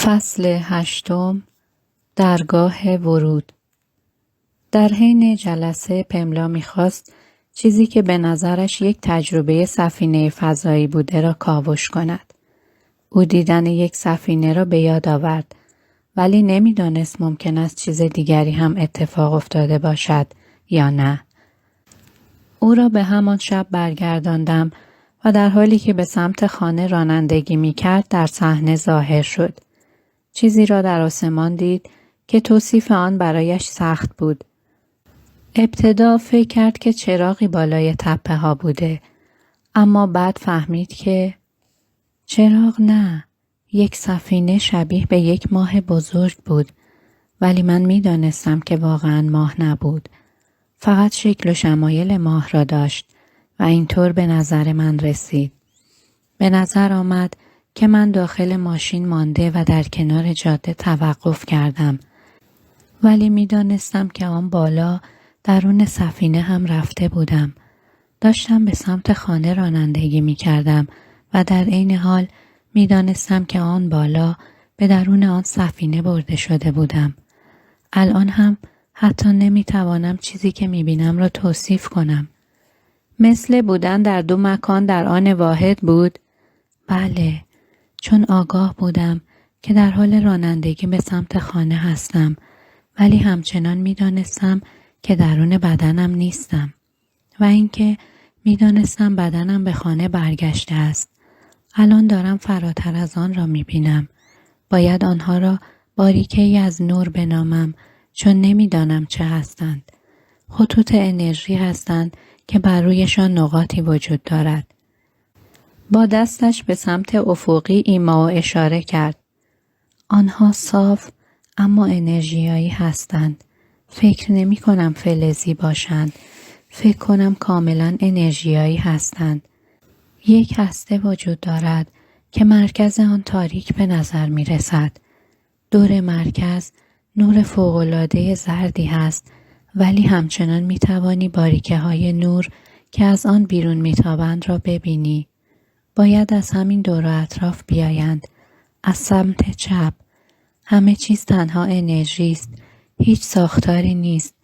فصل 8. درگاه ورود. در حین جلسه پملا می‌خواست چیزی که به نظرش یک تجربه سفینه فضایی بوده را کاوش کند. او دیدن یک سفینه را به یاد آورد، ولی نمی‌دانست ممکن است چیز دیگری هم اتفاق افتاده باشد یا نه. او را به همان شب برگرداندم و در حالی که به سمت خانه رانندگی می‌کرد در صحنه ظاهر شد. چیزی را در آسمان دید که توصیف آن برایش سخت بود. ابتدا فکر کرد که چراغی بالای تپه ها بوده، اما بعد فهمید که چراغ نه، یک سفینه شبیه به یک ماه بزرگ بود، ولی من می دانستم که واقعا ماه نبود. فقط شکل و شمایل ماه را داشت و اینطور به نظر من رسید. به نظر آمد که من داخل ماشین مانده و در کنار جاده توقف کردم، ولی می دانستم که آن بالا درون سفینه هم رفته بودم. داشتم به سمت خانه رانندگی می کردم و در عین حال می دانستم که آن بالا به درون آن سفینه برده شده بودم. الان هم حتی نمی توانم چیزی که می بینم را توصیف کنم. مثل بودن در دو مکان در آن واحد بود؟ بله، چون آگاه بودم که در حال رانندگی به سمت خانه هستم، ولی همچنان می دانستم که درون بدنم نیستم و اینکه می دانستم بدنم به خانه برگشته است. الان دارم فراتر از آن را می بینم. باید آنها را باریکه‌ای از نور بنامم، چون نمی دانم چه هستند. خطوط انرژی هستند که بر رویشان نقاطی وجود دارد. با دستش به سمت افقی ایما و اشاره کرد. آنها صاف اما انرژیایی هستند. فکر نمی کنم فلزی باشند. فکر کنم کاملا انرژیایی هستند. یک هسته وجود دارد که مرکز آن تاریک به نظر می رسد. دور مرکز نور فوق‌العاده زردی هست، ولی همچنان می توانی باریکه های نور که از آن بیرون می تابند را ببینی. باید از همین دور و اطراف بیایند. از سمت چپ. همه چیز تنها انرژی است. هیچ ساختاری نیست.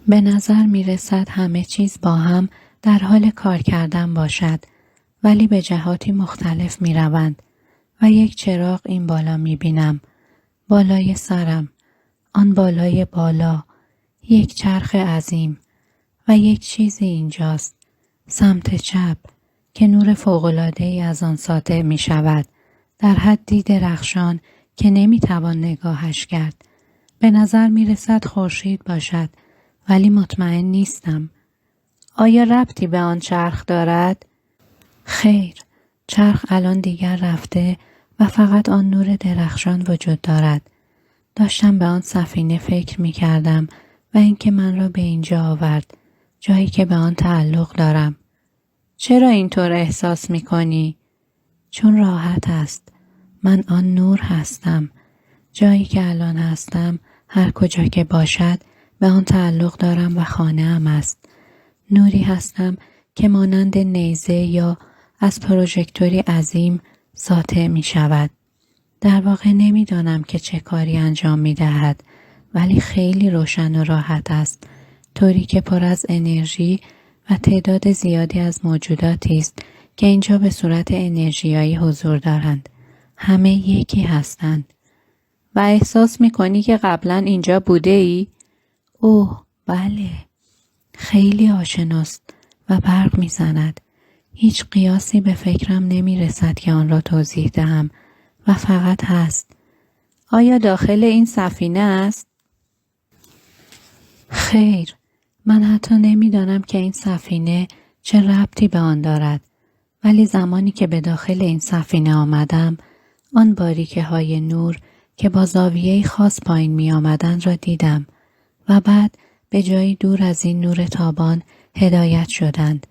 به نظر می رسد همه چیز با هم در حال کار کردن باشد، ولی به جهاتی مختلف می روند و یک چراغ این بالا می بینم. بالای سرم. آن بالای بالا. یک چرخ عظیم. و یک چیزی اینجاست. سمت چپ. که نور فوق‌العاده‌ای از آن ساطع می شود. در حدی درخشان که نمی توان نگاهش کرد. به نظر می رسد خورشید باشد، ولی مطمئن نیستم. آیا ربطی به آن چرخ دارد؟ خیر، چرخ الان دیگر رفته و فقط آن نور درخشان وجود دارد. داشتم به آن سفینه فکر می کردم و اینکه من را به اینجا آورد، جایی که به آن تعلق دارم. چرا اینطور احساس می کنی؟ چون راحت است. من آن نور هستم. جایی که الان هستم، هر کجا که باشد، به آن تعلق دارم و خانه ام است. نوری هستم که مانند نیزه یا از پروژکتوری عظیم ساطع می شود. در واقع نمی دانم که چه کاری انجام می دهد، ولی خیلی روشن و راحت است، طوری که پر از انرژی و تعداد زیادی از موجوداتی است که اینجا به صورت انرژیایی حضور دارند. همه یکی هستند. و احساس می کنی که قبلا اینجا بوده ای؟ اوه، بله. خیلی آشناست و برق می زند. هیچ قیاسی به فکرم نمی رسد که آن را توضیح دهم و فقط هست. آیا داخل این سفینه است؟ خیر. من حتی نمیدانم که این سفینه چه ربطی به آن دارد، ولی زمانی که به داخل این سفینه آمدم، آن باریکه های نور که با زاویه‌ای خاص پایین می آمدند را دیدم و بعد به جایی دور از این نور تابان هدایت شدند.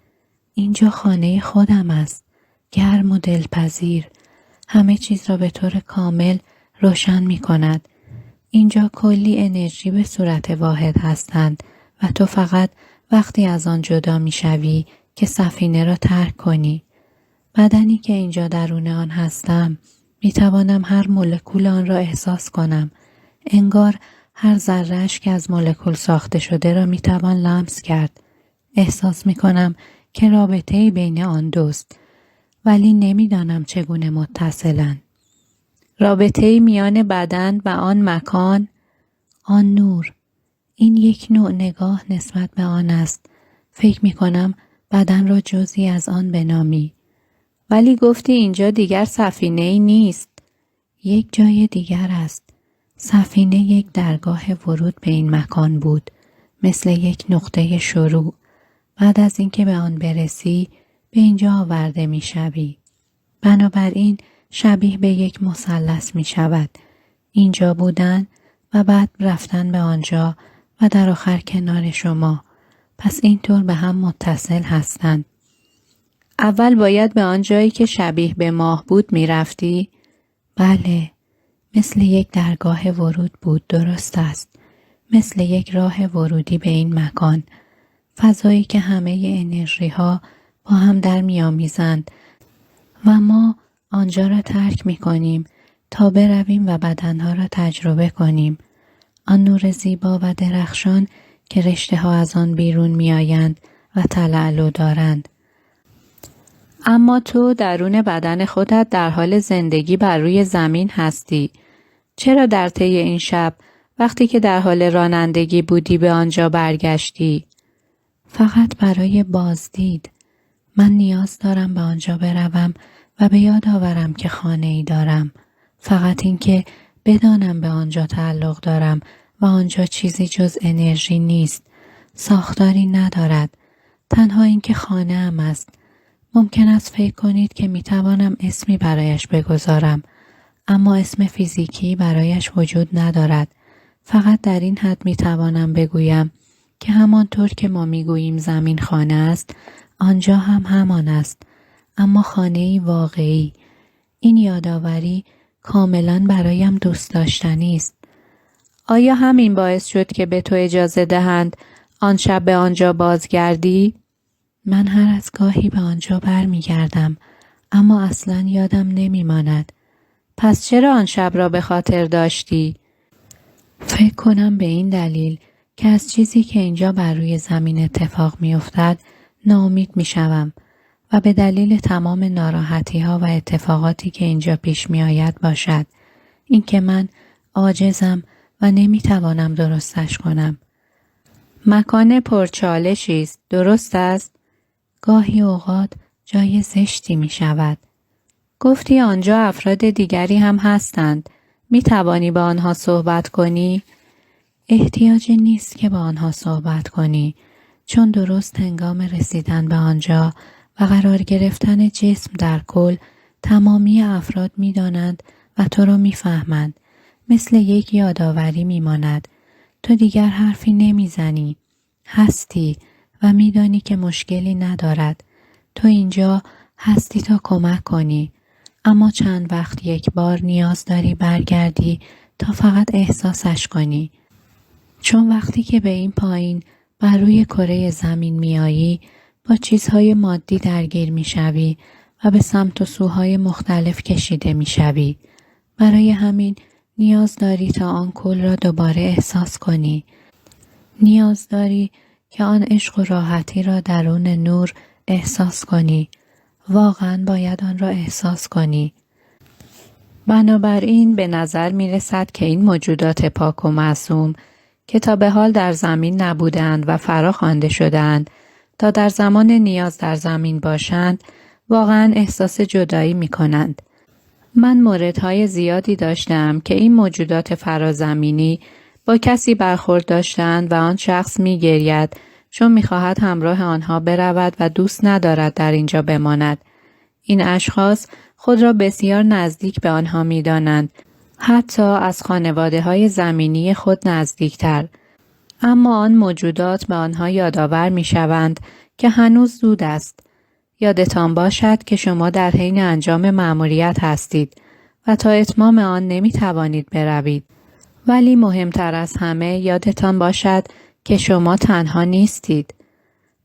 اینجا خانه خودم است، گرم و دلپذیر. همه چیز را به طور کامل روشن می کند. اینجا کلی انرژی به صورت واحد هستند و تو فقط وقتی از آن جدا می شوی که سفینه را ترک کنی. بدنی که اینجا درون آن هستم می توانم هر مولکول آن را احساس کنم. انگار هر ذره‌اش که از مولکول ساخته شده را می توان لمس کرد. احساس می کنم که رابطه‌ای بین آن دوست، ولی نمیدانم چگونه متصلند. رابطه‌ای میان بدن و آن مکان، آن نور. این یک نوع نگاه نسبت به آن است. فکر می کنم بدن را جزئی از آن بنامی. ولی گفتی اینجا دیگر سفینه‌ای نیست. یک جای دیگر است. سفینه یک درگاه ورود به این مکان بود. مثل یک نقطه شروع. بعد از اینکه به آن برسی به اینجا آورده می شوی. بنابراین شبیه به یک مثلث می شود. اینجا بودن و بعد رفتن به آنجا و در آخر کنار شما. پس اینطور به هم متصل هستند. اول باید به آن جایی که شبیه به ماه بود می رفتی؟ بله. مثل یک درگاه ورود بود. درست است. مثل یک راه ورودی به این مکان. فضایی که همه انرژی ها با هم در می آمیزند و ما آنجا را ترک می کنیم تا برویم و بدنها را تجربه کنیم. آن نور زیبا و درخشان که رشته ها از آن بیرون می آیند و تلالو دارند. اما تو درون بدن خودت در حال زندگی بر روی زمین هستی. چرا در طی این شب وقتی که در حال رانندگی بودی به آنجا برگشتی؟ فقط برای بازدید. من نیاز دارم به آنجا بروم و به یاد آورم که خانه‌ای دارم. فقط اینکه بدانم به آنجا تعلق دارم و آنجا چیزی جز انرژی نیست. ساختاری ندارد. تنها اینکه خانه‌ام است. ممکن است فکر کنید که میتوانم اسمی برایش بگذارم. اما اسم فیزیکی برایش وجود ندارد. فقط در این حد میتوانم بگویم که همانطور که ما میگوییم زمین خانه است، آنجا هم همان است. اما خانه‌ای واقعی. این یادآوری کاملا برایم دوست داشتنی است. آیا همین باعث شد که به تو اجازه دهند آن شب به آنجا بازگردی؟ من هر از گاهی به آنجا برمیگردم، اما اصلا یادم نمیماند. پس چرا آن شب را به خاطر داشتی؟ فکر کنم به این دلیل که از چیزی که اینجا بر روی زمین اتفاق میافتد ناامید میشوم و به دلیل تمام ناراحتی ها و اتفاقاتی که اینجا پیش می آید باشد. اینکه من عاجزم و نمیتوانم درستش کنم. مکان پرچالشی است. درست است؟ گاهی اوقات جای زشتی می شود. گفتی آنجا افراد دیگری هم هستند. می توانی با آنها صحبت کنی؟ احتیاجی نیست که با آنها صحبت کنی، چون درست هنگام رسیدن به آنجا و قرار گرفتن جسم در کل تمامی افراد می دانند و تو را می فهمند. مثل یک یادآوری می ماند. تو دیگر حرفی نمی زنی. هستی و می دانی که مشکلی ندارد. تو اینجا هستی تا کمک کنی. اما چند وقت یک بار نیاز داری برگردی تا فقط احساسش کنی. چون وقتی که به این پایین بر روی کره زمین میایی با چیزهای مادی درگیر میشوی و به سمت و سوهای مختلف کشیده میشوی. برای همین نیاز داری تا آن کل را دوباره احساس کنی. نیاز داری که آن عشق و راحتی را درون نور احساس کنی. واقعا باید آن را احساس کنی. بنابراین به نظر می رسد که این موجودات پاک و معصوم که تا به حال در زمین نبودند و فرا خوانده شدند تا در زمان نیاز در زمین باشند، واقعا احساس جدایی می کنند. من موردهای زیادی داشتم که این موجودات فرازمینی با کسی برخورد داشتند و آن شخص می گرید چون می خواهد همراه آنها برود و دوست ندارد در اینجا بماند. این اشخاص خود را بسیار نزدیک به آنها می دانند، حتی از خانواده‌های زمینی خود نزدیکتر. اما آن موجودات به آنها یادآور می شوند که هنوز زود است. یادتان باشد که شما در حین انجام مأموریت هستید و تا اتمام آن نمی توانید بروید. ولی مهمتر از همه یادتان باشد که شما تنها نیستید.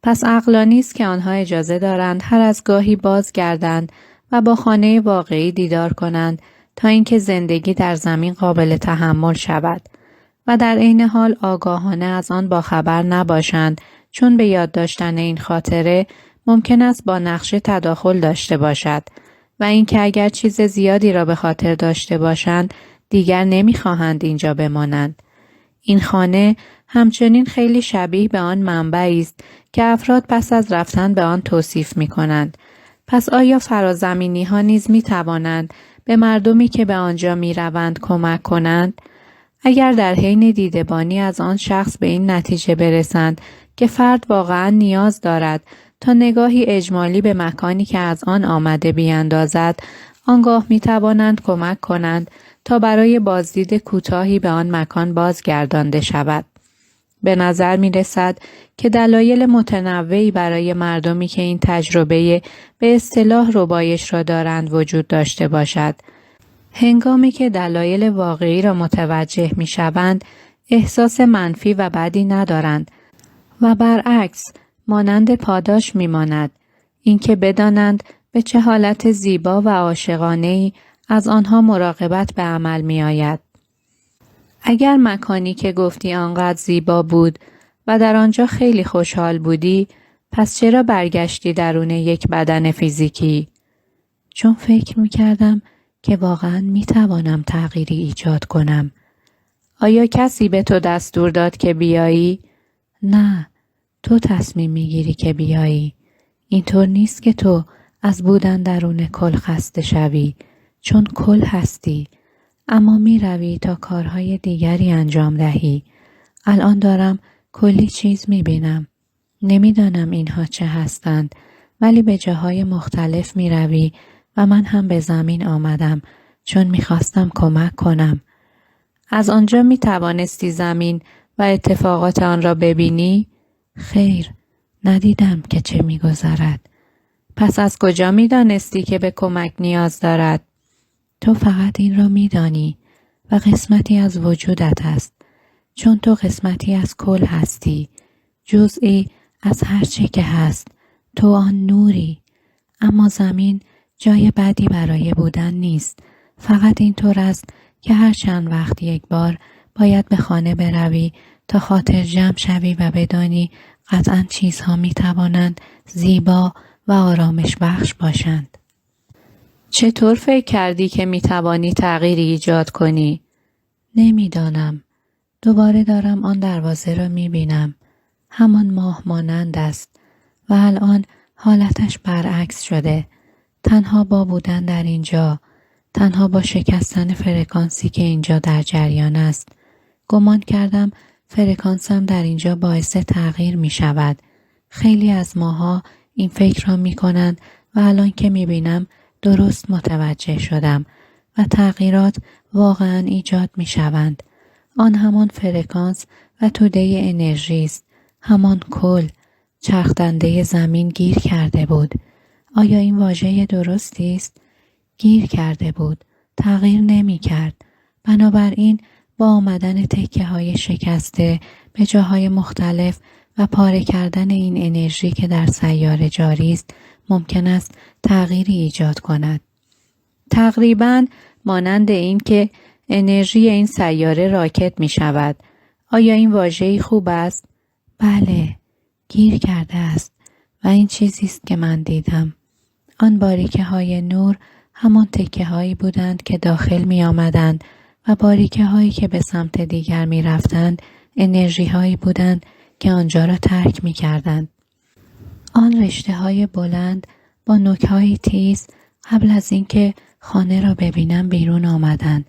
پس عقلانی است که آنها اجازه دارند هر از گاهی بازگردند و با خانه واقعی دیدار کنند تا اینکه زندگی در زمین قابل تحمل شود و در عین حال آگاهانه از آن باخبر نباشند، چون به یاد داشتن این خاطره ممکن است با نقشه تداخل داشته باشد و اینکه اگر چیز زیادی را به خاطر داشته باشند دیگر نمی‌خواهند اینجا بمانند. این خانه همچنین خیلی شبیه به آن منبعی است که افراد پس از رفتن به آن توصیف می‌کنند. پس آیا فرازمینی‌ها نیز می‌توانند به مردمی که به آنجا می‌روند کمک کنند؟ اگر در حین دیدبانی از آن شخص به این نتیجه برسند که فرد واقعاً نیاز دارد تا نگاهی اجمالی به مکانی که از آن آمده بیاندازد، آنگاه می‌توانند کمک کنند تا برای بازدید کوتاهی به آن مکان بازگردانده شود. به نظر می رسد که دلایل متنوعی برای مردمی که این تجربه به اصطلاح ربایش را دارند وجود داشته باشد. هنگامی که دلایل واقعی را متوجه می شوند، احساس منفی و بدی ندارند و برعکس مانند پاداش می ماند. اینکه بدانند به چه حالت زیبا و عاشقانه‌ای از آنها مراقبت به عمل می آید. اگر مکانی که گفتی آنقدر زیبا بود و در آنجا خیلی خوشحال بودی، پس چرا برگشتی درون یک بدن فیزیکی؟ چون فکر می کردم که واقعا می توانم تغییری ایجاد کنم. آیا کسی به تو دستور داد که بیایی؟ نه، تو تصمیم می گیری که بیایی. اینطور نیست که تو از بودن درون کل خسته شوی، چون کل هستی. اما می روی تا کارهای دیگری انجام دهی. الان دارم کلی چیز می بینم. نمیدانم اینها چه هستند، ولی به جاهای مختلف می روی و من هم به زمین آمدم چون می خواستم کمک کنم. از آنجا می توانستی زمین و اتفاقات آن را ببینی؟ خیر، ندیدم که چه می گذرد. پس از کجا می دانستی که به کمک نیاز دارد؟ تو فقط این را می‌دانی و قسمتی از وجودت است، چون تو قسمتی از کل هستی، جزئی از هر چه که هست. تو آن نوری. اما زمین جای بدی برای بودن نیست. فقط اینطور است که هر چند وقت یک بار باید به خانه بروی تا خاطر جمع شوی و بدانی قطعاً چیزها می‌توانند زیبا و آرامش بخش باشند. چطور فکر کردی که میتوانی تغییری ایجاد کنی؟ نمیدانم. دوباره دارم آن دروازه را میبینم. همان ماه مانند است و الان حالتش برعکس شده. تنها با بودن در اینجا، تنها با شکستن فرکانسی که اینجا در جریان است. گمان کردم فرکانسم در اینجا باعث تغییر می شود. خیلی از ماها این فکر را می کنند و الان که می بینم درست متوجه شدم و تغییرات واقعا ایجاد می شوند. آن همان فرکانس و توده انرژی است. همان کل. چرخدنده زمین گیر کرده بود. آیا این واژه درستی است؟ گیر کرده بود. تغییر نمی کرد. بنابراین با آمدن تکه های شکسته به جاهای مختلف و پاره کردن این انرژی که در سیاره جاری است، ممکن است تغییری ایجاد کند. تقریباً مانند این که انرژی این سیاره راکت می شود. آیا این واژه‌ای خوب است؟ بله، گیر کرده است و این چیزی است که من دیدم. آن باریکه های نور همان تکه هایی بودند که داخل می آمدند و باریکه هایی که به سمت دیگر می رفتند انرژی هایی بودند که آنجا را ترک می کردند. آن رشته های بلند با نوک های تیز قبل از اینکه خانه را ببینم بیرون آمدند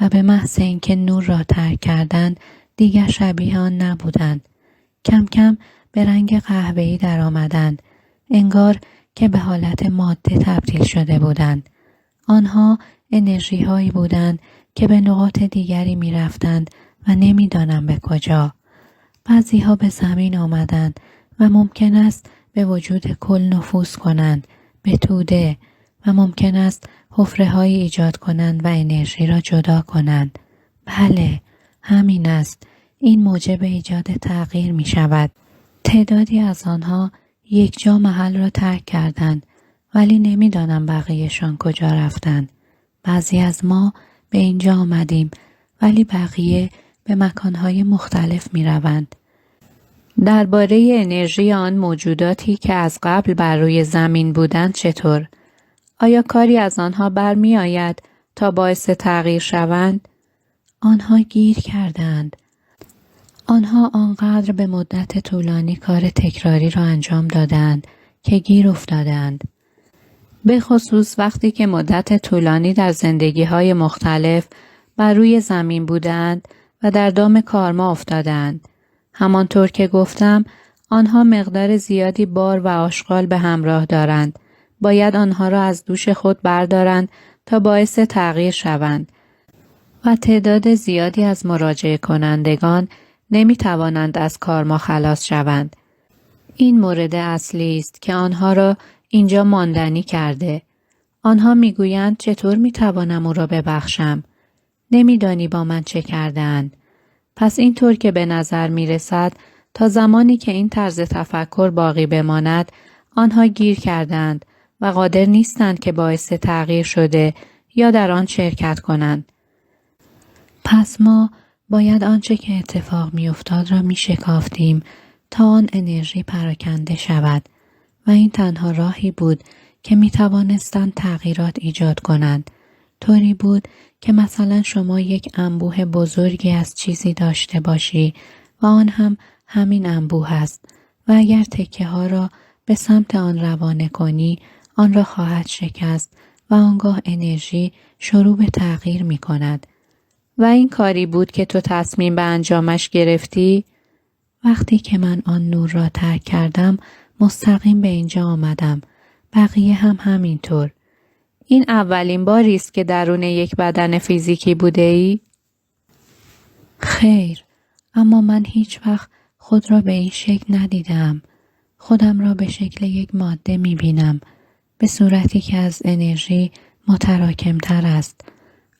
و به محض اینکه نور را ترک کردند دیگر شبیه آن نبودند. کم کم به رنگ قهوه‌ای در آمدند. انگار که به حالت ماده تبدیل شده بودند. آنها انرژی هایی بودند که به نقاط دیگری می رفتند و نمیدانم به کجا. بعضی ها به زمین آمدند و ممکن است به وجود کل نفوذ کنند، به توده، و ممکن است حفره هایی ایجاد کنند و انرژی را جدا کنند. بله، همین است. این موجب ایجاد تغییر می شود. تعدادی از آنها یک جا محل را ترک کردند، ولی نمیدانم بقیه‌شان کجا رفتند. بعضی از ما به اینجا آمدیم ولی بقیه به مکانهای مختلف می روند. درباره انرژی آن موجوداتی که از قبل بر روی زمین بودند چطور؟ آیا کاری از آنها برمی آید تا باعث تغییر شوند؟ آنها گیر کردند. آنها آنقدر به مدت طولانی کار تکراری را انجام دادند که گیر افتادند. به خصوص وقتی که مدت طولانی در زندگی‌های مختلف بر روی زمین بودند و در دام کارما افتادند. همانطور که گفتم، آنها مقدار زیادی بار و آشغال به همراه دارند. باید آنها را از دوش خود بردارند تا باعث تغییر شوند و تعداد زیادی از مراجعه کنندگان نمی توانند از کارما خلاص شوند. این مورد اصلی است که آنها را اینجا ماندنی کرده. آنها میگویند چطور میتوانم او را ببخشم؟ نمیدانی با من چه کردند. پس اینطور که به نظر میرسد تا زمانی که این طرز تفکر باقی بماند آنها گیر کردند و قادر نیستند که باعث تغییر شده یا در آن شرکت کنند. پس ما باید آنچه که اتفاق میافتاد را میشکافتیم تا آن انرژی پراکنده شود و این تنها راهی بود که می توانستند تغییرات ایجاد کنند. طوری بود که مثلا شما یک انبوه بزرگی از چیزی داشته باشی و آن هم همین انبوه است و اگر تکه ها را به سمت آن روانه کنی آن را خواهد شکست و آنگاه انرژی شروع به تغییر می کند. و این کاری بود که تو تصمیم به انجامش گرفتی؟ وقتی که من آن نور را ترک کردم مستقیم به اینجا آمدم. بقیه هم همینطور. این اولین باری است که درون یک بدن فیزیکی بوده ای؟ خیر، اما من هیچ وقت خود را به این شکل ندیدم. خودم را به شکل یک ماده می بینم، به صورتی که از انرژی متراکمتر است.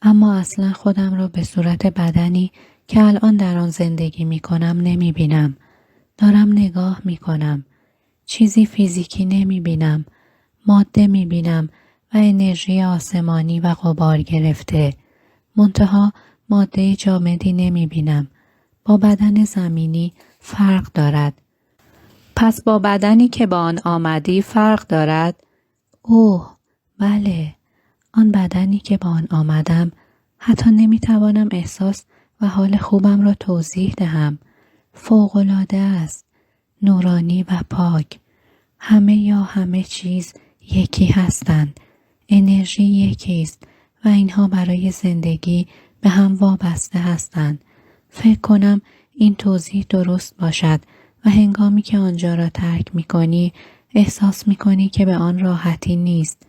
اما اصلا خودم را به صورت بدنی که الان در آن زندگی می کنم نمی بینم. دارم نگاه می کنم. چیزی فیزیکی نمی بینم. ماده می بینم و انرژی آسمانی و غبار گرفته. منتها ماده جامدی نمی بینم. با بدن زمینی فرق دارد. پس با بدنی که با آن آمدی فرق دارد؟ اوه، بله. آن بدنی که با آن آمدم حتی نمی توانم احساس و حال خوبم را توضیح دهم. فوق‌العاده است. نورانی و پاک. همه یا همه چیز یکی هستند. انرژی یکی است و اینها برای زندگی به هم وابسته هستند. فکر کنم این توضیح درست باشد و هنگامی که آنجا را ترک می کنی احساس می کنی که به آن راحتی نیست،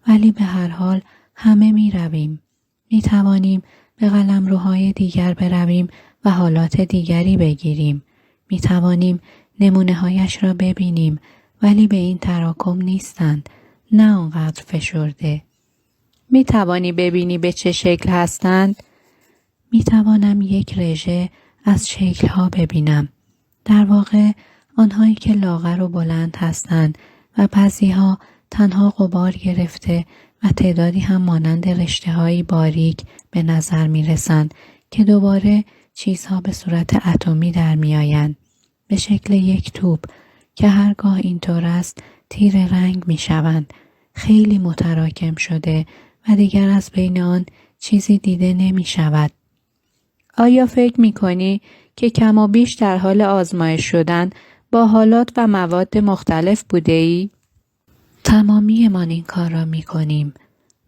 ولی به هر حال همه می رویم. می توانیم به قلمروهای دیگر برویم و حالات دیگری بگیریم. می توانیم نمونه هایش را ببینیم ولی به این تراکم نیستند، نه آنقدر فشرده. می توانی ببینی به چه شکل هستند؟ می توانم یک رژه از شکل‌ها ببینم. در واقع آنهایی که لاغر و بلند هستند و بعضی‌ها تنها غبار گرفته و تعدادی هم مانند رشته‌هایی باریک به نظر می‌رسند که دوباره چیزها به صورت اتمی در می‌آیند، به شکل یک توپ که هرگاه اینطور است تیره رنگ می‌شوند، خیلی متراکم شده و دیگر از بین آن چیزی دیده نمی‌شود. آیا فکر می‌کنی که کم و بیش در حال آزمایش شدن با حالات و مواد مختلف بوده ای؟ تمامی ما این کار را می‌کنیم.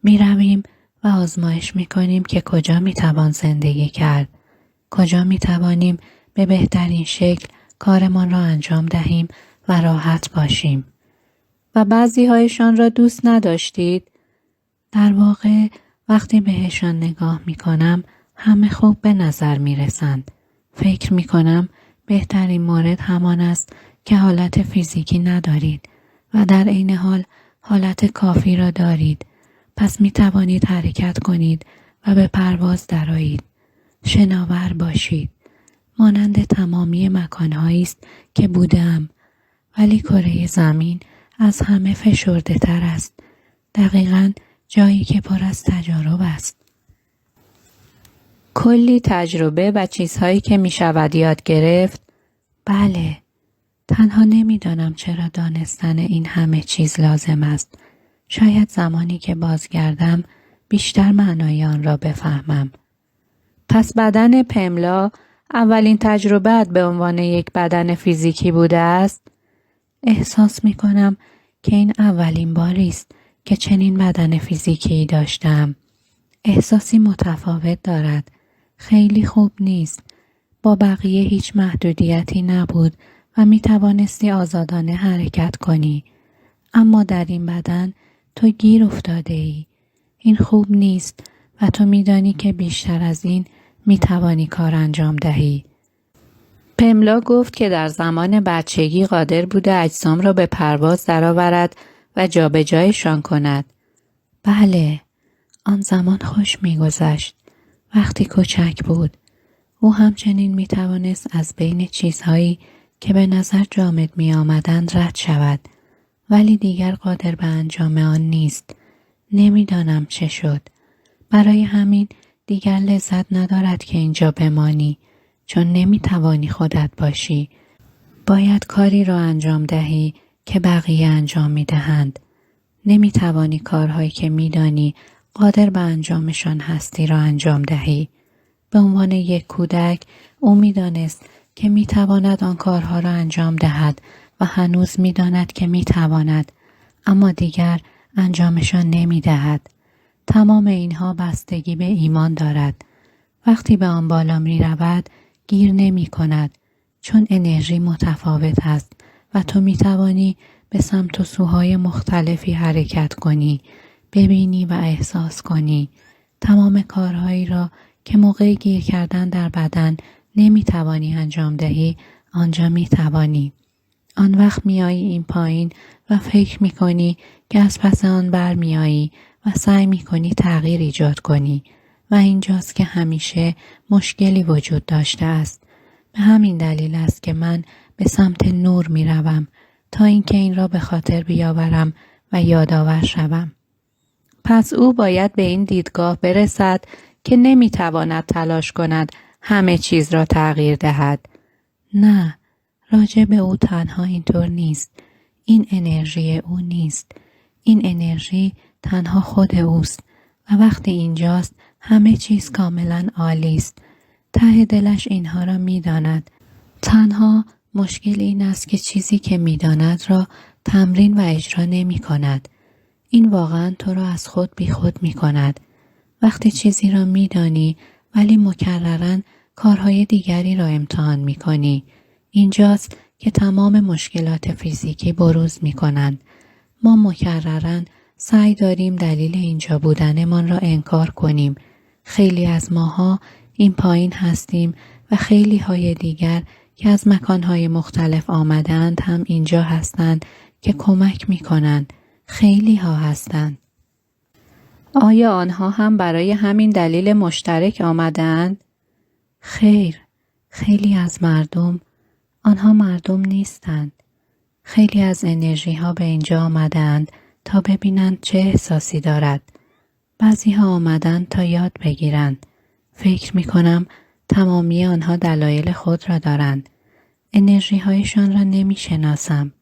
می‌رویم و آزمایش می‌کنیم که کجا می‌توان زندگی کرد، کجا می‌توانیم به بهترین شکل کارمان را انجام دهیم و راحت باشیم. و بعضی‌هایشان را دوست نداشتید؟ در واقع وقتی بهشان نگاه می‌کنم همه خوب به نظر می‌رسند. فکر می‌کنم بهترین مورد همان است که حالت فیزیکی ندارید و در عین حال حالت کافی را دارید. پس می‌توانید حرکت کنید و به پرواز درآیید. شناور باشید. مانند تمامی مکان‌هایی است که بودم، ولی کره زمین از همه فشرده‌تر است. دقیقاً جایی که پر از تجارب است. کلی تجربه و چیزهایی که می شود یاد گرفت. بله، تنها نمیدانم چرا دانستن این همه چیز لازم است. شاید زمانی که بازگردم بیشتر معنای آن را بفهمم. پس بدن پملا اولین تجربه‌ات به عنوان یک بدن فیزیکی بوده است؟ احساس می کنم که این اولین باری است که چنین بدن فیزیکی داشتم. احساسی متفاوت دارد. خیلی خوب نیست. با بقیه هیچ محدودیتی نبود و می توانستی آزادانه حرکت کنی. اما در این بدن تو گیر افتاده ای. این خوب نیست و تو می دانی که بیشتر از این می توانی کار انجام دهی. پملا گفت که در زمان بچگی قادر بوده اجسام را به پرواز درآورد و جابجایشان کند. بله، آن زمان خوش می‌گذشت. وقتی کوچک بود، او همچنین می‌توانست از بین چیزهایی که به نظر جامد می‌آمدند رد شود، ولی دیگر قادر به انجام آن نیست. نمی‌دانم چه شد. برای همین دیگر لذت ندارد که اینجا بمانی، چون نمی‌توانی خودت باشی. باید کاری را انجام دهی که بقیه انجام می‌دهند. نمی‌توانی کارهایی که می‌دانی قادر به انجامشان هستی را انجام دهی. به عنوان یک کودک او می‌دانست که می‌تواند آن کارها را انجام دهد و هنوز می‌داند که می‌تواند، اما دیگر انجامشان نمی‌دهد. تمام اینها بستگی به ایمان دارد. وقتی به آن بالا می‌رود گیر نمی‌کند، چون انرژی متفاوت است و تو می‌توانی به سمت و سوهای مختلفی حرکت کنی، ببینی و احساس کنی. تمام کارهایی را که موقع گیر کردن در بدن نمی‌توانی انجام دهی، آنجا می‌توانی. آن وقت میایی این پایین و فکر می‌کنی که از پس آن برمیایی و سعی می‌کنی تغییر ایجاد کنی و اینجاست که همیشه مشکلی وجود داشته است. به همین دلیل است که من به سمت نور می‌روم تا اینکه این را به خاطر بیاورم و یادآور شوم. پس او باید به این دیدگاه برسد که نمی‌تواند تلاش کند همه چیز را تغییر دهد. نه، راجع به او تنها اینطور نیست. این انرژی او نیست. این انرژی تنها خود اوست و وقتی اینجاست همه چیز کاملا عالی است. ته دلش اینها را می‌داند. تنها مشکل این است که چیزی که می‌داند را تمرین و اجرا نمی‌کند. این واقعا تو را از خود بی خود می‌کند. وقتی چیزی را می‌دانی ولی مکرراً کارهای دیگری را امتحان می‌کنی، اینجاست که تمام مشکلات فیزیکی بروز می‌کنند. ما مکرراً سعی داریم دلیل اینجا بودنمان را انکار کنیم. خیلی از ماها این پایین هستیم و خیلی های دیگر که از مکانهای مختلف آمدند هم اینجا هستند که کمک می‌کنند. خیلی ها هستند. آیا آنها هم برای همین دلیل مشترک آمدند؟ خیر، خیلی از مردم، آنها مردم نیستند. خیلی از انرژی ها به اینجا آمدند تا ببینند چه احساسی دارد. بعضی ها آمدند تا یاد بگیرند. فکر می کنم تمامی آنها دلایل خود را دارند. انرژی هایشان را نمی شناسم.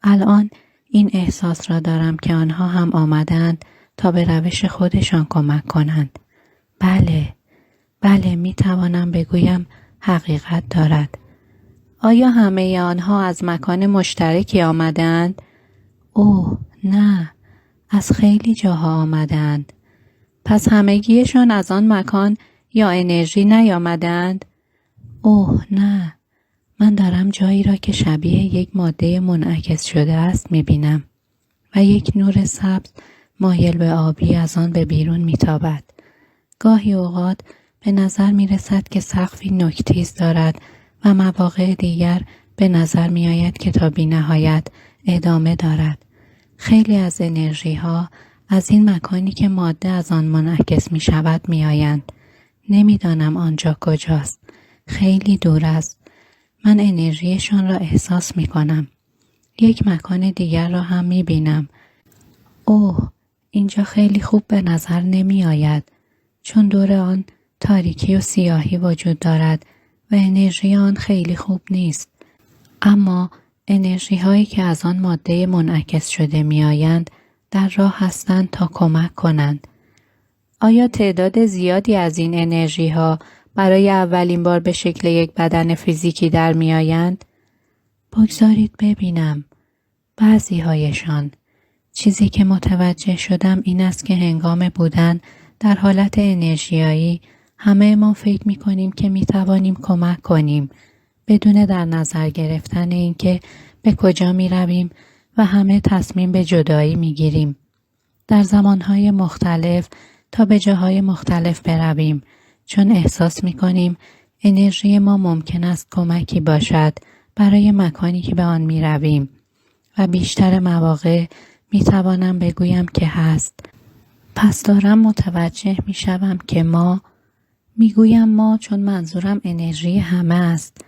الان این احساس را دارم که آنها هم آمدند تا به روش خودشان کمک کنند. بله می توانم بگویم حقیقت دارد. آیا همه آنها از مکان مشترکی آمدند؟ اوه نه، از خیلی جاها آمدند. پس همگیشان از آن مکان یا انرژی نیامدند؟ اوه نه، من دارم جایی را که شبیه یک ماده منعکس شده است میبینم و یک نور سبز مایل به آبی از آن به بیرون میتابد. گاهی اوقات به نظر میرسد که سقفی نوک‌تیز دارد و مواقع دیگر به نظر میآید که تا بی‌نهایت ادامه دارد. خیلی از انرژی ها از این مکانی که ماده از آن منعکس می شود می آیند. نمیدانم آنجا کجاست. خیلی دور است. من انرژیشان را احساس می کنم. یک مکان دیگر را هم می بینم. اوه، اینجا خیلی خوب به نظر نمی آید چون دور آن تاریکی و سیاهی وجود دارد و انرژی آن خیلی خوب نیست. اما انرژی هایی که از آن ماده منعکس شده می آیند در راه هستند تا کمک کنند. آیا تعداد زیادی از این انرژی ها برای اولین بار به شکل یک بدن فیزیکی در می آیند؟ بگذارید ببینم. بعضی هایشان. چیزی که متوجه شدم این است که هنگام بودن در حالت انرژیایی همه ما فکر می کنیم که می توانیم کمک کنیم بدون در نظر گرفتن اینکه به کجا می رویم و همه تصمیم به جدایی می گیریم. در زمانهای مختلف تا به جاهای مختلف برویم چون احساس می کنیم انرژی ما ممکن است کمکی باشد برای مکانی که به آن می رویم و بیشتر مواقع می توانم بگویم که هست. پس دارم متوجه می شوم که می گویم ما چون منظورم انرژی همه است.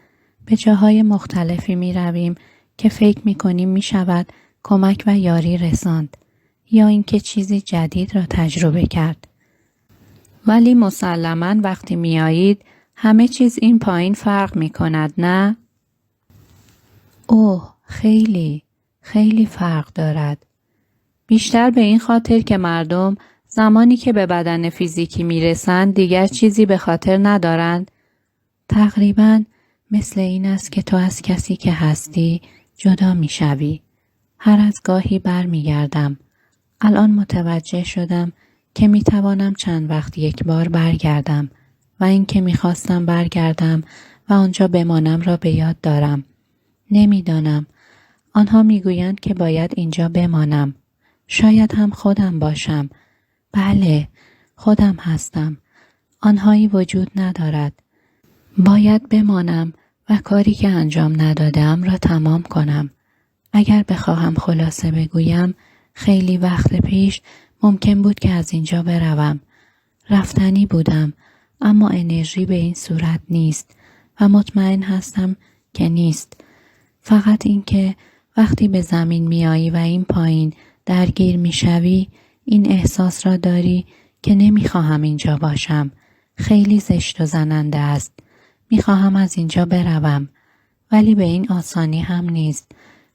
به جاهای مختلفی می رویم که فکر می کنیم می شود کمک و یاری رساند یا اینکه چیزی جدید را تجربه کرد. ولی مسلماً وقتی می آیید همه چیز این پایین فرق می کند نه؟ اوه خیلی خیلی فرق دارد. بیشتر به این خاطر که مردم زمانی که به بدن فیزیکی می رسند دیگر چیزی به خاطر ندارند. تقریباً مثل این است که تو از کسی که هستی جدا می شوی. هر از گاهی بر می گردم. الان متوجه شدم که می توانم چند وقت یک بار برگردم و این که می خواستم برگردم و آنجا بمانم را به یاد دارم. نمیدانم. آنها می گویند که باید اینجا بمانم. شاید هم خودم باشم. بله، خودم هستم. آنهایی وجود ندارد. باید بمانم و کاری که انجام ندادم را تمام کنم. اگر بخواهم خلاصه بگویم، خیلی وقت پیش ممکن بود که از اینجا بروم. رفتنی بودم، اما انرژی به این صورت نیست و مطمئن هستم که نیست. فقط اینکه وقتی به زمین میایی و این پایین درگیر میشوی، این احساس را داری که نمیخواهم اینجا باشم. خیلی زشت و زننده است. میخواهم از اینجا بروم. ولی به این آسانی هم نیست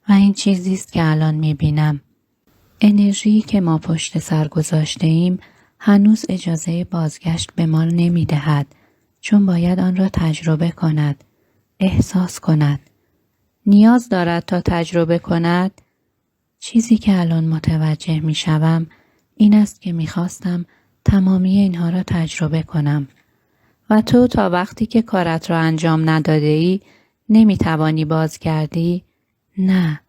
و این چیزی است که الان میبینم. انرژی که ما پشت سر گذاشته ایم هنوز اجازه بازگشت به ما نمیدهد چون باید آن را تجربه کند، احساس کند. نیاز دارد تا تجربه کند. چیزی که الان متوجه میشوم این است که میخواستم تمامی اینها را تجربه کنم. و تو تا وقتی که کارت را انجام نداده ای نمیتوانی بازگردی؟ نه.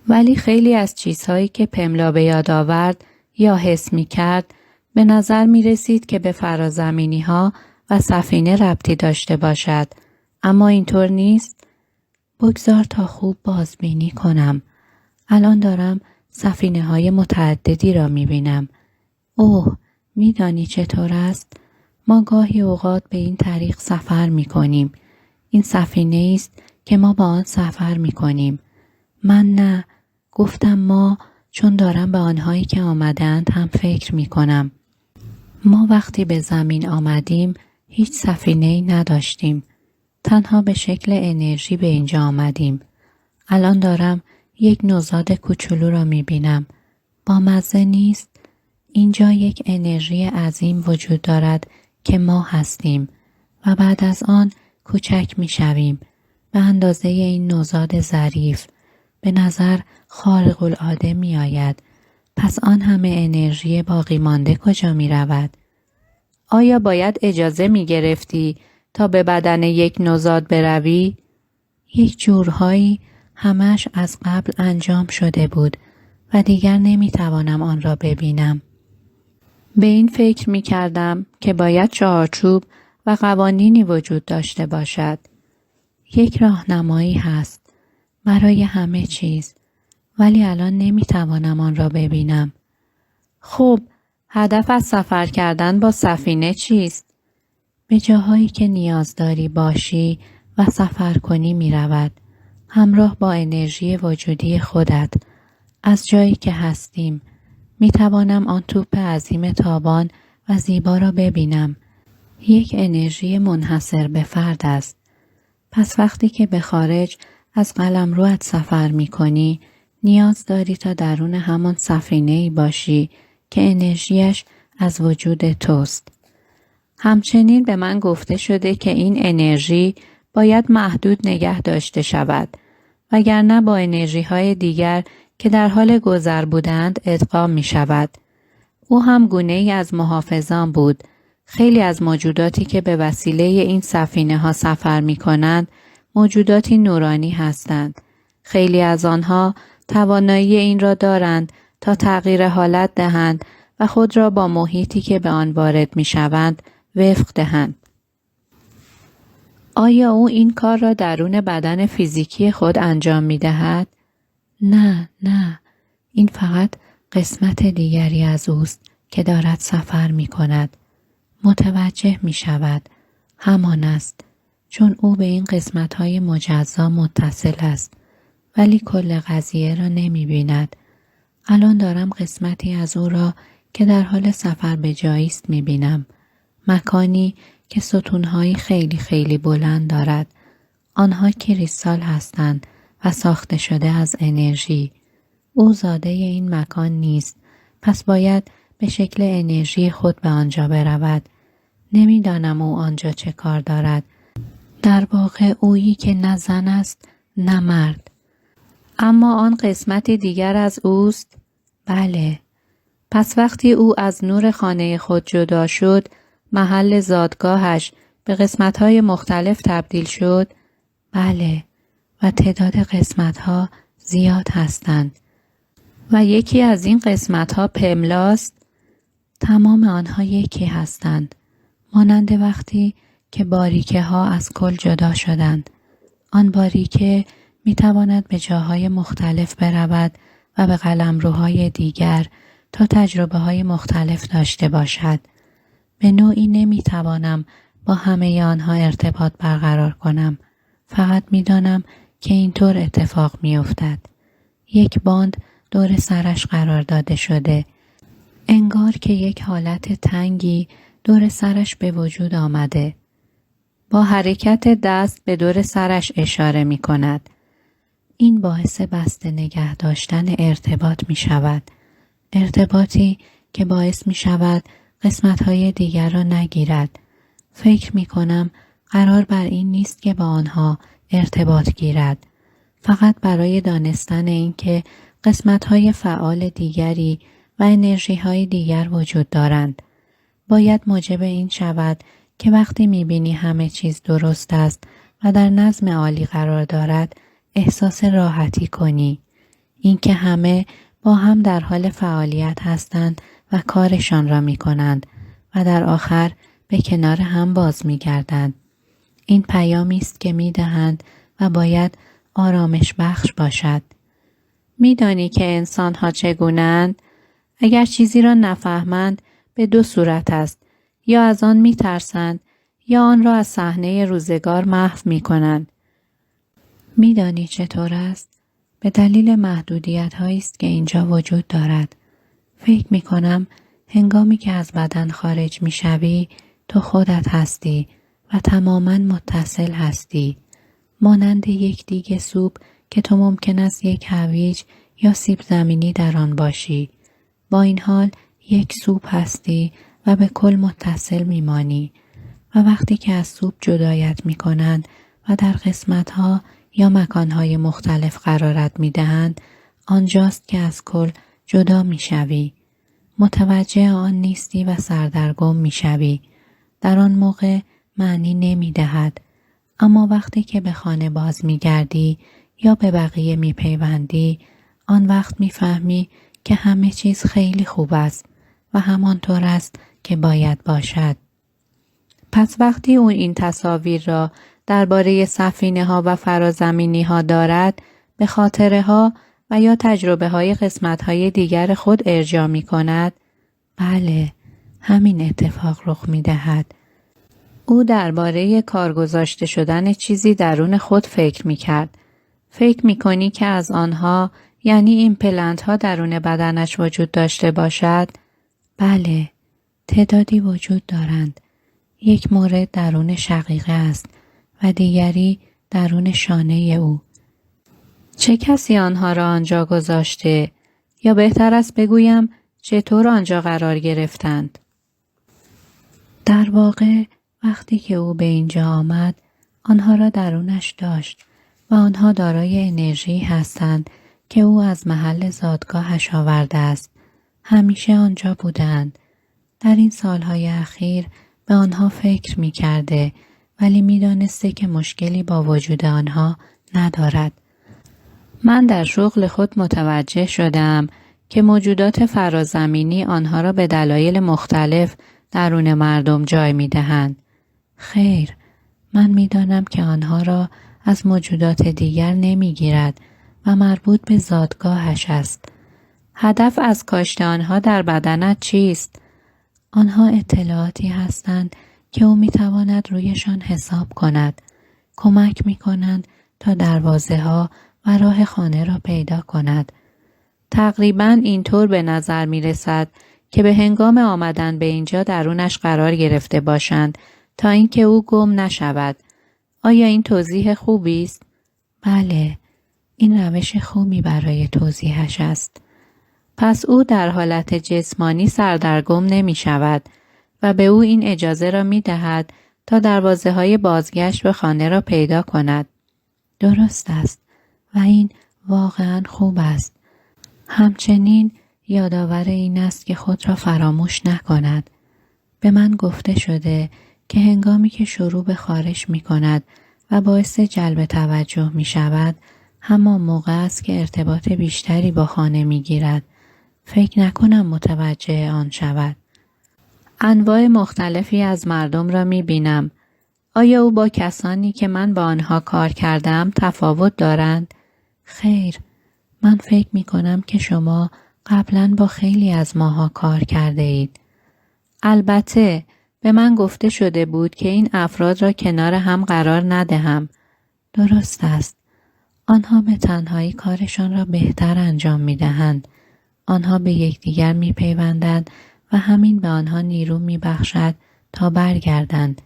ولی خیلی از چیزهایی که پملا به یاد آورد یا حس می کرد به نظر می رسید که به فرازمینی ها و سفینه ربطی داشته باشد. اما اینطور نیست. بگذار تا خوب بازبینی کنم. الان دارم سفینه های متعددی را می بینم. اوه، می دانی چطور است؟ ما گاهی اوقات به این طریق سفر می کنیم. این سفینه است که ما با آن سفر می کنیم. من نه، گفتم ما چون دارم به آنهایی که آمدند هم فکر می کنم. ما وقتی به زمین آمدیم هیچ سفینه‌ای نداشتیم. تنها به شکل انرژی به اینجا آمدیم. الان دارم یک نوزاد کوچولو را می بینم. با مزه نیست؟ اینجا یک انرژی عظیم وجود دارد که ما هستیم و بعد از آن کوچک می شویم به اندازه این نوزاد ظریف. به نظر خارق العاده می آید. پس آن همه انرژی باقی مانده کجا می رود؟ آیا باید اجازه می گرفتی تا به بدن یک نوزاد بروی؟ یک جورهایی همش از قبل انجام شده بود و دیگر نمی توانم آن را ببینم. به این فکر می کردم که باید چارچوب و قوانینی وجود داشته باشد. یک راهنمایی هست برای همه چیز، ولی الان نمی توانم آن را ببینم. خب، هدف از سفر کردن با سفینه چیست؟ به جاهایی که نیاز داری باشی و سفر کنی می رود. همراه با انرژی وجودی خودت. از جایی که هستیم. می توانم آن توپ عظیم تابان و زیبا را ببینم. یک انرژی منحصر به فرد است. پس وقتی که به خارج از قلمروت سفر می کنی، نیاز داری تا درون همان سفینه‌ای باشی که انرژیش از وجود توست. همچنین به من گفته شده که این انرژی باید محدود نگه داشته شود، وگرنه با انرژی‌های دیگر که در حال گذر بودند ادغام می شود. او هم گونه‌ای از محافظان بود. خیلی از موجوداتی که به وسیله این سفینه ها سفر می کنند موجوداتی نورانی هستند. خیلی از آنها توانایی این را دارند تا تغییر حالت دهند و خود را با محیطی که به آن وارد می شوند وفق دهند. آیا او این کار را درون بدن فیزیکی خود انجام می دهد؟ نه. این فقط قسمت دیگری از اوست که دارد سفر می کند. متوجه می شود. همان است. چون او به این قسمت‌های مجزا متصل است. ولی کل قضیه را نمی بیند. الان دارم قسمتی از او را که در حال سفر به جایی است می بینم. مکانی که ستون‌های خیلی خیلی بلند دارد. آنها کریستال هستند و ساخته شده از انرژی. او زاده این مکان نیست. پس باید به شکل انرژی خود به آنجا برود. نمیدانم او آنجا چه کار دارد. در واقع اویی که نه زن است نه مرد. اما آن قسمت دیگر از اوست؟ بله. پس وقتی او از نور خانه خود جدا شد، محل زادگاهش به قسمت‌های مختلف تبدیل شد؟ بله. و تعداد قسمت‌ها زیاد هستند. و یکی از این قسمت‌ها پملاست؟ تمام آنها یکی هستند. مانند وقتی که باریکه ها از کل جدا شدند. آن باریکه می تواند به جاهای مختلف برود و به قلمروهای دیگر تا تجربه های مختلف داشته باشد. به نوعی نمی توانم با همه آنها ارتباط برقرار کنم. فقط می دانم که اینطور اتفاق می افتد. یک باند دور سرش قرار داده شده. انگار که یک حالت تنگی دور سرش به وجود آمده. با حرکت دست به دور سرش اشاره می کند. این باعث بسته نگه داشتن ارتباط می شود. ارتباطی که باعث می شود قسمت‌های دیگر را نگیرد. فکر می کنم قرار بر این نیست که با آنها ارتباط گیرد. فقط برای دانستن این که قسمت‌های فعال دیگری و انرژی‌های دیگر وجود دارند. باید موجب این شود که وقتی می‌بینی همه چیز درست است و در نظم عالی قرار دارد، احساس راحتی کنی. اینکه همه با هم در حال فعالیت هستند و کارشان را می‌کنند و در آخر به کنار هم باز می‌گردند. این پیامی است که می‌دهند و باید آرامش بخش باشد. می‌دانی که انسان‌ها چگونه‌اند؟ اگر چیزی را نفهمند به دو صورت است. یا از آن می‌ترسند یا آن را از صحنه روزگار محو می‌کنند. می‌دانی چطور است؟ به دلیل محدودیت‌هایی است که اینجا وجود دارد. فکر می‌کنم هنگامی که از بدن خارج می‌شوی تو خودت هستی و تماماً متصل هستی. مانند یک دیگ سوپ که تو ممکن است یک هویج یا سیب زمینی در آن باشی. با این حال یک سوپ هستی و به کل متصل میمانی و وقتی که از سوپ جدایت میکنند و در قسمتها یا مکانهای مختلف قرارت میدهند، آنجاست که از کل جدا میشوی. متوجه آن نیستی و سردرگم میشوی. در آن موقع معنی نمیدهد. اما وقتی که به خانه باز میگردی یا به بقیه میپیوندی، آن وقت میفهمی که همه چیز خیلی خوب است و همانطور است که باید باشد. پس وقتی او این تصاویر را درباره سفینه ها و فرازمینی ها دارد، به خاطره ها و یا تجربه های قسمت های دیگر خود ارجاع می کند؟ بله، همین اتفاق رخ می دهد. او درباره کار گذاشته شدن چیزی درون خود فکر می کرد. فکر می کنی که از آنها یعنی این پلنت ها درون بدنش وجود داشته باشد؟ بله، تعدادی وجود دارند. یک مورد درون شقیقه است و دیگری درون شانه او. چه کسی آنها را آنجا گذاشته؟ یا بهتر است بگویم چطور آنجا قرار گرفتند؟ در واقع وقتی که او به اینجا آمد، آنها را درونش داشت و آنها دارای انرژی هستند که او از محل زادگاهش آورده است. همیشه آنجا بودند. در این سالهای اخیر به آنها فکر می کرده ولی می دانسته که مشکلی با وجود آنها ندارد. من در شغل خود متوجه شدم که موجودات فرازمینی آنها را به دلایل مختلف درون مردم جای می دهند. خیر، من می دانم که آنها را از موجودات دیگر نمی گیرد و مربوط به زادگاهش است. هدف از کاشت آنها در بدنت چیست؟ آنها اطلاعاتی هستند که او می تواند رویشان حساب کند. کمک می کنند تا دروازه ها و راه خانه را پیدا کند. تقریباً اینطور به نظر می رسد که به هنگام آمدن به اینجا درونش قرار گرفته باشند تا اینکه او گم نشود. آیا این توضیح خوبی است؟ بله، این روش خوبی برای توضیحش است. پس او در حالت جسمانی سردرگم نمی شود و به او این اجازه را می دهد تا دروازه های بازگشت به خانه را پیدا کند. درست است و این واقعاً خوب است. همچنین یادآور این است که خود را فراموش نکند. به من گفته شده که هنگامی که شروع به خارش می کند و باعث جلب توجه می شود، همان موقع است که ارتباط بیشتری با خانه می گیرد. فکر نکنم متوجه آن شود. انواع مختلفی از مردم را می بینم. آیا او با کسانی که من با آنها کار کردم تفاوت دارند؟ خیر، من فکر می کنم که شما قبلاً با خیلی از ماها کار کرده اید. البته به من گفته شده بود که این افراد را کنار هم قرار ندهم. درست است. آنها به تنهایی کارشان را بهتر انجام می دهند. آنها به یکدیگر می پیوندند و همین به آنها نیرو می بخشد تا برگردند.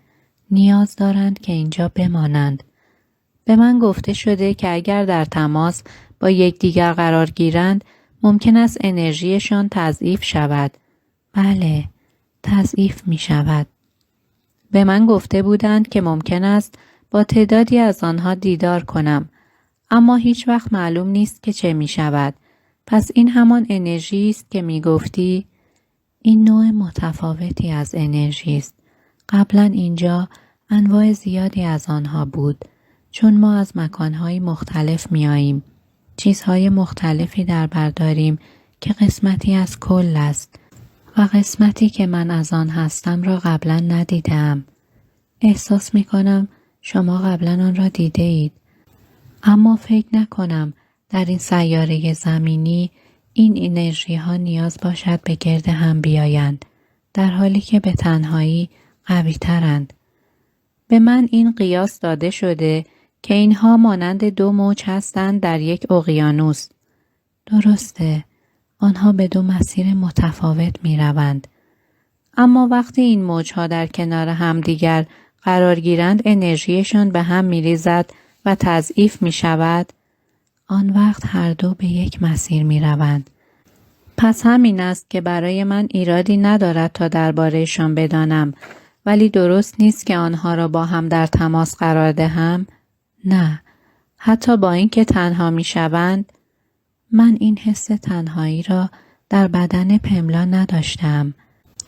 نیاز دارند که اینجا بمانند. به من گفته شده که اگر در تماس با یکدیگر قرار گیرند ممکن است انرژیشان تضعیف شود. بله، تضعیف می شود. به من گفته بودند که ممکن است با تعدادی از آنها دیدار کنم، اما هیچ وقت معلوم نیست که چه می شود. پس این همان انرژی است که می گفتی؟ این نوع متفاوتی از انرژی است. قبلا اینجا انواع زیادی از آنها بود، چون ما از مکانهای مختلف می آییم. چیزهای مختلفی در بر داریم که قسمتی از کل است و قسمتی که من از آن هستم را قبلا ندیدم. احساس می کنم شما قبلا آن را دیده اید. اما فکر نکنم در این سیاره زمینی این انرژی ها نیاز باشد به گرد هم بیایند، در حالی که به تنهایی قوی ترند. به من این قیاس داده شده که اینها مانند دو موج هستند در یک اقیانوس. درسته، آنها به دو مسیر متفاوت می روند. اما وقتی این موجها در کنار همدیگر قرار گیرند انرژیشان به هم می ریزد و تضعیف می شود. آن وقت هر دو به یک مسیر می روند. پس همین است که برای من ایرادی ندارد تا درباره‌شان بدانم، ولی درست نیست که آنها را با هم در تماس قرار دهم. نه، حتی با اینکه تنها می شوند. من این حس تنهایی را در بدن پملا نداشتم.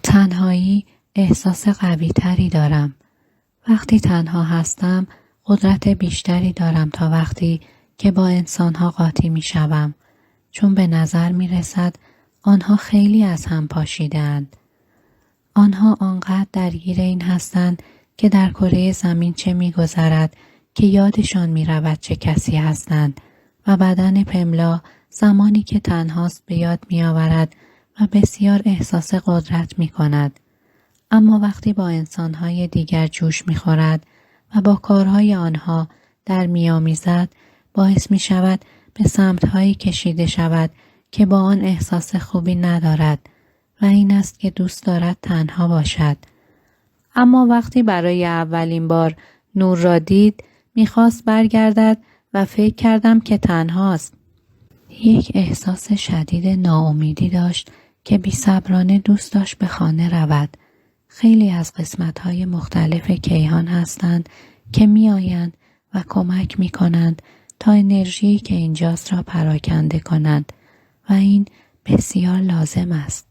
تنهایی احساس قوی تری دارم. وقتی تنها هستم قدرت بیشتری دارم تا وقتی که با انسانها قاطی می شوم، چون به نظر می رسد آنها خیلی از هم پاشیدند. آنها آنقدر درگیر این هستند که در کره زمین چه می گذرد که یادشان می رود چه کسی هستند و بدن پملا زمانی که تنهاست به یاد می آورد و بسیار احساس قدرت می کند. اما وقتی با انسانهای دیگر جوش می خورد و با کارهای آنها در می آمیزد باعث می شود به سمت‌هایی کشیده شود که با آن احساس خوبی ندارد و این است که دوست دارد تنها باشد. اما وقتی برای اولین بار نور را دید می‌خواست برگردد و فکر کردم که تنهاست. یک احساس شدید ناامیدی داشت که بی‌صبرانه دوست داشت به خانه رود. خیلی از قسمت‌های مختلف کیهان هستند که می‌آیند و کمک می‌کنند تا انرژی که اینجاست را پراکنده کنند و این بسیار لازم است.